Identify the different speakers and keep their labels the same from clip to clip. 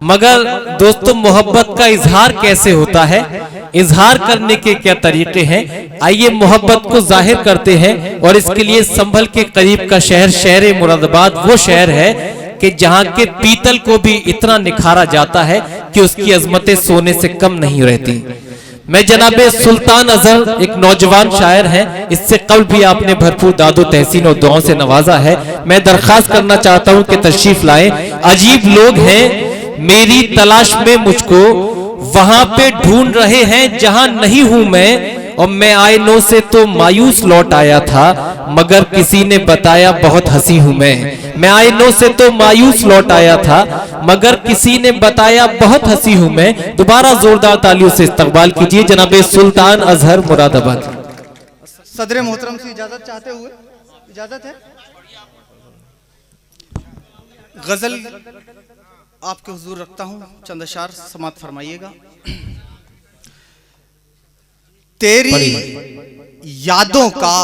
Speaker 1: मगर दोस्तों मोहब्बत का इजहार कैसे होता है, इजहार करने के क्या तरीके हैं, आइए मोहब्बत को जाहिर करते हैं। और इसके लिए संभल के करीब का शहर शहर मुरादाबाद वो शहर है कि जहां के पीतल को भी इतना निखारा जाता है कि उसकी अजमतें सोने से कम नहीं रहती। मैं जनाबे सुल्तान अजहर एक नौजवान शायर हैं, इससे कल भी आपने भरपूर दादो तहसीन और दुआओं से नवाजा है। मैं दरख्वास्त करना चाहता हूं कि तशरीफ लाएं। अजीब लोग हैं मेरी तलाश में मुझको वहां पे ढूंढ रहे हैं जहां नहीं हूं मैं, और मैं आईनों से तो मायूस लौट आया था मगर किसी ने बताया बहुत हंसी हूं मैं आईनों से तो मायूस लौट आया था मगर किसी ने बताया बहुत हंसी हूं मैं। दोबारा जोरदार तालियों से इस्तकबाल कीजिए जनाबे सुल्तान अजहर मुरादाबाद।
Speaker 2: सदर मोहतरम से इजाजत चाहते हुए, इजाजत है। गजल आपके हुजूर रखता हूं, चंद अशार समात फरमाइएगा। तेरी यादों का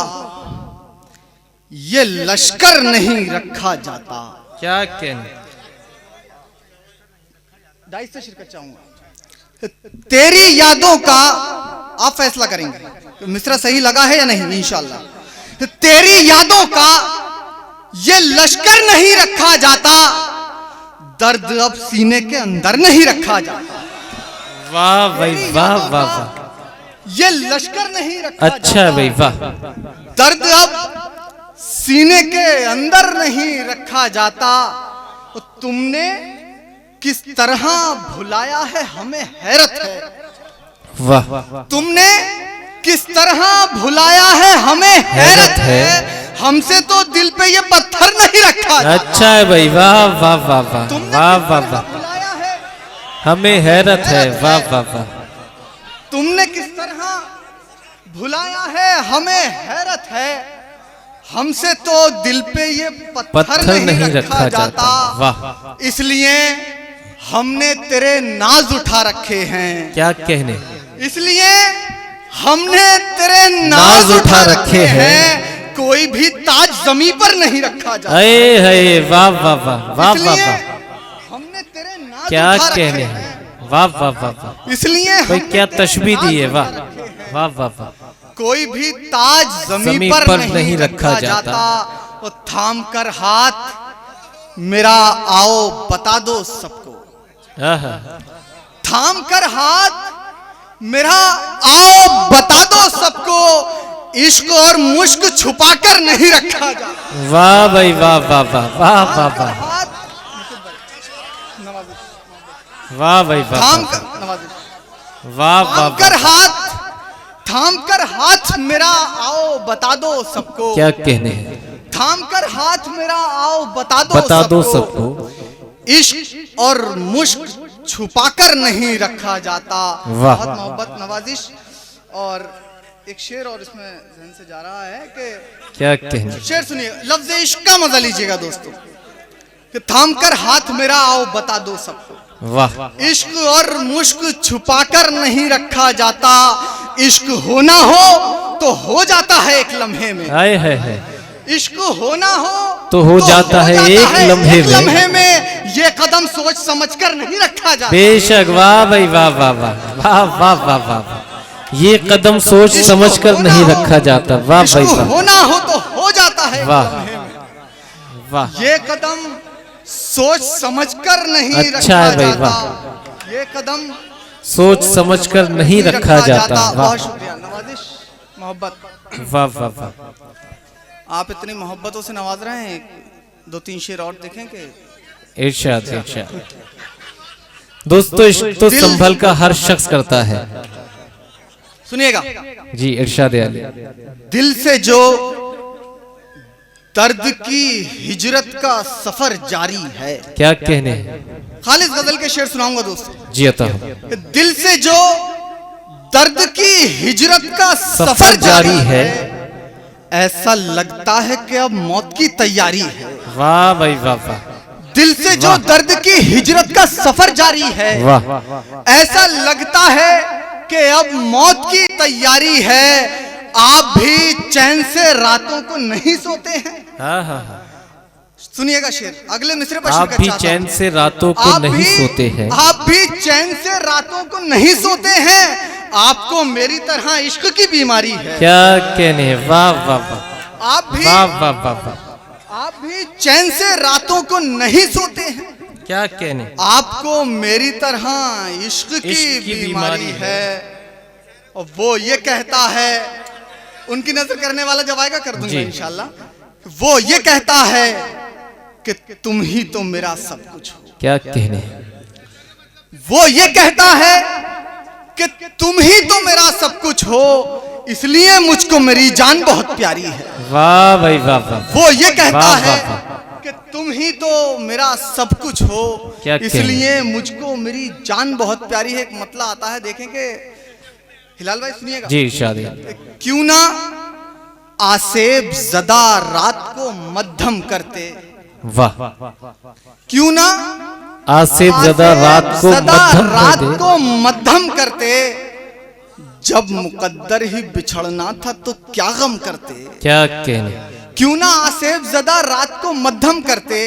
Speaker 2: ये लश्कर नहीं रखा जाता।
Speaker 1: क्या कहने,
Speaker 2: दाइस से शिरकत चाहूंगा। तेरी यादों का आप फैसला करेंगे मिसरा सही लगा है या नहीं इंशाअल्लाह। तेरी यादों का ये लश्कर नहीं रखा जाता, दर्द अब सीने के अंदर नहीं रखा जाता।
Speaker 1: वाह भाई वाह वाह वाह,
Speaker 2: ये लश्कर नहीं रखा
Speaker 1: अच्छा भाई वाह।
Speaker 2: दर्द अब सीने के अंदर नहीं रखा जाता। तुमने किस तरह भुलाया है हमें हैरत है।
Speaker 1: वाह,
Speaker 2: तुमने किस तरह भुलाया है हमें हैरत है। हमसे तो दिल पे ये पत्थर नहीं रखा जाता।
Speaker 1: अच्छा है भाई वाह वाह वाह वाह वाह वाह वाह,
Speaker 2: भुलाया है
Speaker 1: हमें हैरत है। वाह वाह वाह,
Speaker 2: तुमने किस तरह भुलाया है हमें हैरत है। हमसे तो दिल पे ये पत्थर नहीं रखा जाता।
Speaker 1: वाह,
Speaker 2: इसलिए हमने तेरे नाज उठा रखे हैं।
Speaker 1: क्या कहने,
Speaker 2: इसलिए हमने तेरे नाज उठा रखे हैं। कोई भी ताज जमीन पर नहीं रखा जाता।
Speaker 1: है वाह वाह वाह वाह वाह वाह,
Speaker 2: हमने तेरे नाज
Speaker 1: क्या
Speaker 2: उठा रखे
Speaker 1: कहने
Speaker 2: हैं।
Speaker 1: हैं। वाह वाह वाह वाह,
Speaker 2: इसलिए
Speaker 1: भाई क्या तशबीह दी है। वाह वाह वाह वाह,
Speaker 2: कोई भी ताज जमीन पर नहीं रखा जाता। वो थाम कर हाथ मेरा आओ बता दो सबको। थाम कर हाथ मेरा आओ बता दो सबको। इश्क और मुश्क छुपा कर नहीं रखा जाता।
Speaker 1: वाह भाई वाह वाह वाह वाह वाह वाह वाह भाई वाह
Speaker 2: थाम कर
Speaker 1: वाह वाह
Speaker 2: कर हाथ, थाम कर हाथ मेरा आओ बता दो सबको।
Speaker 1: क्या कहने हैं,
Speaker 2: थाम कर हाथ मेरा आओ बता दो
Speaker 1: सबको।
Speaker 2: इश्क और मुश्क छुपाकर नहीं रखा जाता। बहुत मोहब्बत नवाजिश। और एक शेर और इसमें जहन से जा रहा है कि
Speaker 1: क्या कहने,
Speaker 2: शेर सुनिए, लफ्ज इश्क का मजा लीजिएगा दोस्तों। कि थाम कर हाथ मेरा आओ बता दो सबको।
Speaker 1: वाह,
Speaker 2: इश्क और मुश्क छुपाकर नहीं रखा जाता। इश्क होना हो तो हो जाता है एक लम्हे में।
Speaker 1: है
Speaker 2: इश्क होना हो
Speaker 1: तो हो जाता है एक लम्हे
Speaker 2: में। ये कदम सोच समझकर नहीं रखा जाता।
Speaker 1: बेशक, वाह भाई वाह वाह वाह वाह वाह वाह वाह, ये कदम सोच समझकर नहीं रखा जाता। वाह भाई वाह,
Speaker 2: होना हो तो हो जाता है
Speaker 1: वाह वाह,
Speaker 2: ये कदम सोच समझकर नहीं
Speaker 1: अच्छा है भाई वाह,
Speaker 2: ये कदम
Speaker 1: सोच समझकर नहीं रखा जाता। वाह,
Speaker 2: बहुत शुक्रिया नवाजिश, मोहब्बत।
Speaker 1: वाह वाह वाह,
Speaker 2: आप इतनी मोहब्बतों से नवाज रहे हैं, दो तीन शेर और देखेंगे।
Speaker 1: इरशाद इरशाद। दोस्तों इश्क तो संभल का हर शख्स करता है।
Speaker 2: सुनिएगा
Speaker 1: जी, इरशाद अली।
Speaker 2: दिल से जो दर्द की हिजरत का सफर जारी है।
Speaker 1: क्या कहने हैं,
Speaker 2: खालिद गजल के शेर सुनाऊंगा दोस्तों।
Speaker 1: जी अता,
Speaker 2: दिल से जो दर्द की हिजरत का सफर जारी है, ऐसा लगता है कि अब मौत की तैयारी है।
Speaker 1: वाह भाई वाह वाह,
Speaker 2: दिल से जो दर्द की हिजरत का सफर जारी है,
Speaker 1: वाह,
Speaker 2: ऐसा लगता है कि अब मौत की तैयारी है। आप भी चैन से रातों को नहीं सोते हैं।
Speaker 1: हाँ हाँ हाँ,
Speaker 2: सुनिएगा शेर, अगले मिसरे पर
Speaker 1: आप
Speaker 2: शिरकत
Speaker 1: भी
Speaker 2: चाहता
Speaker 1: चैन
Speaker 2: हूं।
Speaker 1: से रातों को
Speaker 2: आप
Speaker 1: नहीं
Speaker 2: भी-
Speaker 1: सोते हैं।
Speaker 2: आप भी चैन से रातों को नहीं सोते हैं, आपको मेरी तरह इश्क की बीमारी है।
Speaker 1: क्या कहने, वाह वाह वाह,
Speaker 2: आप भी
Speaker 1: वाह वाह वाह वाह,
Speaker 2: आप भी चैन से रातों को नहीं सोते हैं,
Speaker 1: क्या कहने,
Speaker 2: आपको मेरी तरह इश्क की बीमारी है। और वो ये कहता है, उनकी नजर करने वाला जब आएगा कर दूंगा
Speaker 1: जी।
Speaker 2: इंशाल्लाह। वो ये कहता है कि तुम ही तो मेरा सब कुछ हो।
Speaker 1: क्या कहने,
Speaker 2: वो ये कहता है कि तुम ही तो मेरा सब कुछ हो, इसलिए मुझको मेरी जान बहुत प्यारी है।
Speaker 1: वाह भाई वाह वाह,
Speaker 2: वो ये कहता
Speaker 1: वाह,
Speaker 2: है
Speaker 1: वाह,
Speaker 2: कि तुम ही तो मेरा सब कुछ हो,
Speaker 1: क्या कहने?
Speaker 2: इसलिए मुझको मेरी जान बहुत प्यारी है। एक मतला आता है, देखेंगे हिलाल भाई, सुनिएगा।
Speaker 1: जी शादी,
Speaker 2: क्यों ना आसेब ज़दा रात को मध्यम करते,
Speaker 1: वाह,
Speaker 2: क्यों ना
Speaker 1: आसेब ज़दा रात को
Speaker 2: ज़दा
Speaker 1: मध्यम कर
Speaker 2: रात
Speaker 1: दे।
Speaker 2: को मध्यम करते, जब मुकद्दर ही बिछड़ना था तो क्या गम करते।
Speaker 1: क्या कहने,
Speaker 2: क्यों ना आसेब ज़दा रात को मध्यम करते,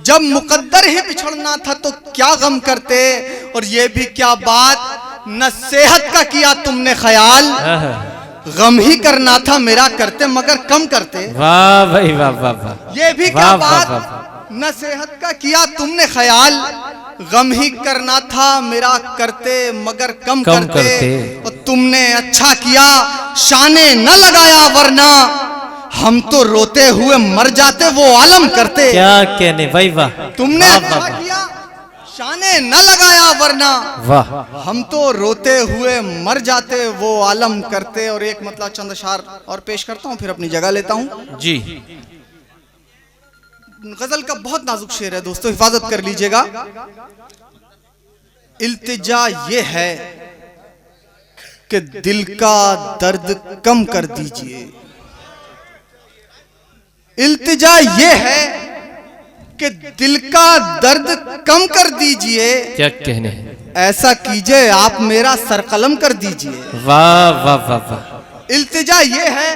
Speaker 2: जब मुकद्दर ही बिछड़ना था तो क्या गम करते। और ये भी क्या बात, न सेहत का किया तुमने ख्याल, गम ही करना था मेरा करते मगर कम करते।
Speaker 1: वाह भाई वाह वाह वाह,
Speaker 2: ये भी
Speaker 1: वाह,
Speaker 2: क्या
Speaker 1: वाह,
Speaker 2: बात,
Speaker 1: वाह, वाह।
Speaker 2: न सेहत का किया तुमने ख्याल, गम ही करना था मेरा करते मगर कम करते। और तुमने अच्छा किया शाने न लगाया, वरना हम तो रोते हुए मर जाते वो आलम करते।
Speaker 1: क्या कहने भाई वाह,
Speaker 2: तुमने
Speaker 1: वाह,
Speaker 2: अच्छा
Speaker 1: वाह,
Speaker 2: किया शाने न लगाया, वरना
Speaker 1: वाह,
Speaker 2: हम तो रोते हुए मर जाते वो आलम करते। और एक मतलब चंद अशार और पेश करता हूँ, फिर अपनी जगह लेता हूँ।
Speaker 1: जी
Speaker 2: गजल का बहुत नाजुक शेर है दोस्तों, हिफाजत कर लीजिएगा। इल्तिजा ये है कि दिल का दर्द कम कर दीजिए, इल्तिजा ये है कि दिल का दर्द कम कर दीजिए,
Speaker 1: क्या कहने,
Speaker 2: ऐसा कीजिए आप मेरा सरकलम कर दीजिए।
Speaker 1: वाह वाह वाह वाह,
Speaker 2: इल्तिजा ये है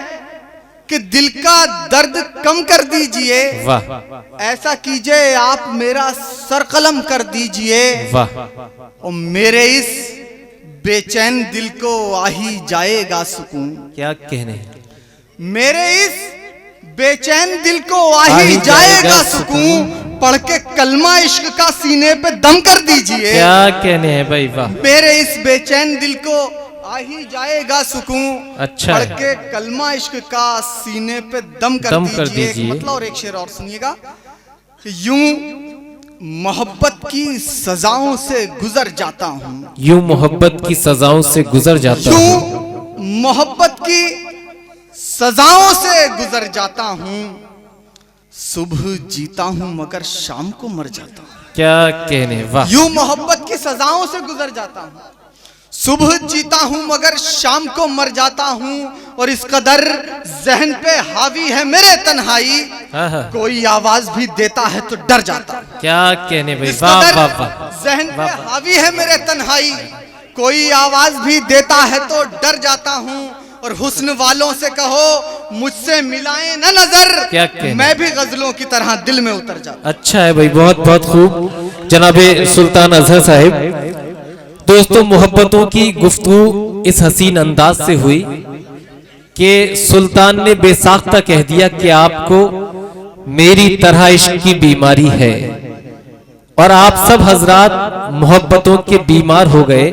Speaker 2: कि दिल का दर्द कम कर दीजिए,
Speaker 1: वाह
Speaker 2: ऐसा कीजिए आप मेरा सरकलम कर दीजिए।
Speaker 1: वाह,
Speaker 2: और मेरे इस बेचैन दिल को आ ही जाएगा सुकून,
Speaker 1: क्या कहने,
Speaker 2: मेरे इस बेचैन दिल को आ ही जाएगा सुकून। पढ़ के कलमा इश्क का सीने पे दम कर दीजिए।
Speaker 1: क्या कहने है भाई वाह,
Speaker 2: मेरे इस बेचैन दिल को आ ही जाएगा सुकून।
Speaker 1: अच्छा
Speaker 2: पढ़
Speaker 1: है।
Speaker 2: के कलमा इश्क का सीने पे दम कर दीजिए। मतलब और एक शेर और सुनिएगा। यूं मोहब्बत की सजाओं से गुजर जाता हूँ,
Speaker 1: यूं मोहब्बत की सजाओं से गुजर जाता हूँ,
Speaker 2: यूं मोहब्बत की सजाओं से गुजर जाता हूँ। सुबह जीता हूँ मगर शाम को मर जाता हूँ।
Speaker 1: क्या कहने, वाह,
Speaker 2: यूं मोहब्बत की सजाओं से गुजर जाता हूँ, सुबह जीता हूँ मगर शाम को मर जाता हूँ। और इस कदर जहन पे हावी है मेरे तन्हाई,
Speaker 1: हाँ, हाँ।
Speaker 2: कोई आवाज भी देता है तो डर जाता हूँ।
Speaker 1: क्या कहने भाई,
Speaker 2: इस
Speaker 1: वाह
Speaker 2: कदर
Speaker 1: वाह वाह,
Speaker 2: जहन पे
Speaker 1: वाह, वाह।
Speaker 2: हावी है मेरे तन्हाई, कोई आवाज भी देता है तो डर जाता हूँ। और हुस्न वालों से कहो मुझसे मिलाएं न नजर,
Speaker 1: क्या कहने?
Speaker 2: मैं भी गजलों की तरह दिल में उतर जाता।
Speaker 1: अच्छा है भाई, बहुत बहुत खूब जनाबे सुल्तान अजहर साहिब। दोस्तों, मोहब्बतों की गुफ्तगू इस हसीन अंदाज से हुई कि सुल्तान ने बेसाख्ता कह दिया कि आपको मेरी तरह इश्क की बीमारी है, और आप सब हजरात मोहब्बतों के बीमार हो गए।